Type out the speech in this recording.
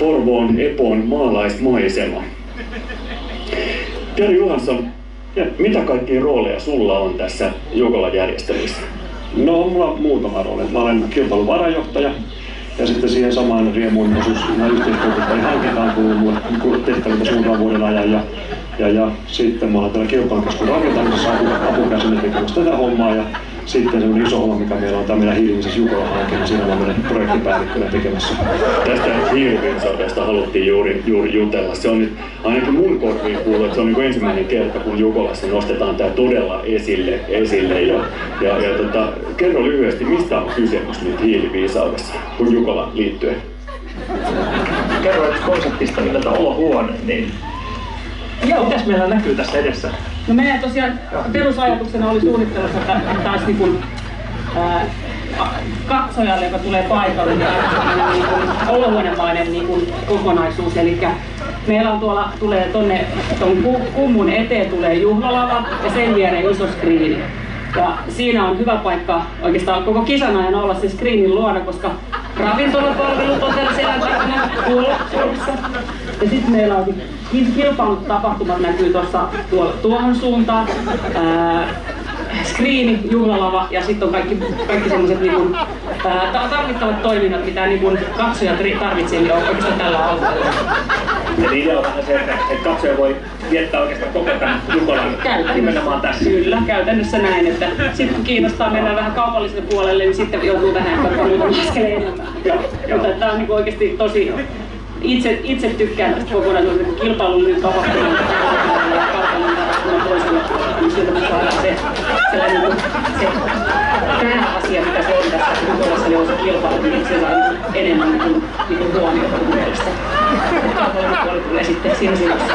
Porvoon Epon maalaismaisema. Jari Johansson, mitä kaikkia rooleja sulla on tässä Jukolan järjestelyssä? No, mulla on muutama rooli. Mä olen kilpailun varajohtaja ja sitten siihen samaan riemuun osuus yhteistyötä hankintaan kuuluu tehtävältä suuntaan vuoden ajan ja sitten mä olen täällä kilpailukeskuksen rakentamisessa apukäsinä tekemässä tätä hommaa ja sitten semmoinen iso homma, mikä meillä on tämä meidän hiiliviisas Jukola-hanke, niin siinä on meidän projektipäällikkönä tekemässä. Tästä hiiliviisaudesta haluttiin juuri jutella. Se on nyt ainakin mun korviin kuullut, että se on niin kuin ensimmäinen kerta, kun Jukolassa nostetaan tämä todella esille. Kerro lyhyesti, mistä on kysymys nyt hiiliviisaudessa, kun Jukola liittyen? Kerro konseptista nimeltä Olohuone, niin mitäs meillä näkyy tässä edessä? No meidän tosiaan perusajatuksena oli suunnittelussa, että taas niin kuin, katsojalle, joka tulee paikalle, niin olohuonemainen niin kuin kokonaisuus. Eli meillä on tulee tuonne kummun eteen tulee juhlalava ja sen viereen iso skriini. Ja siinä on hyvä paikka oikeastaan koko kisan ajan olla se screenin luona, koska ravintolapalvelut on siellä selän takana kulttuurissa. Ja sitten meillä on kilpailut tapahtumat näkyy tuohon suuntaan. Screeni, juhlalava ja sitten on kaikki sellaiset niin tarvittavat toiminnot, mitä niin katsojat tarvitsee, niin on oikeastaan tällä alueella. Eli idea on vähän se, että katsoja voi viettää oikeastaan koko tämän Jukolan nimenomaan tässä. Kyllä, käytännössä näin, että sitten kun kiinnostaa mennä vähän kaupalliselle puolelle, niin sitten joutuu vähän muutaman askeleen enemmän. Mutta tämä on niin oikeasti tosi, itse tykkään tästä kokonaisuudesta, kun kilpailullinen tapahtuma ja kaupallinen tapahtuma toisella puolella, niin sieltä me saadaan se pääasia, mitä se on tässä Jukolassa, eli on se kilpailu, niin se saa enemmän niin huomiota mun mielestä. Kaupallinen puoli tulee sitten siinä sinussa.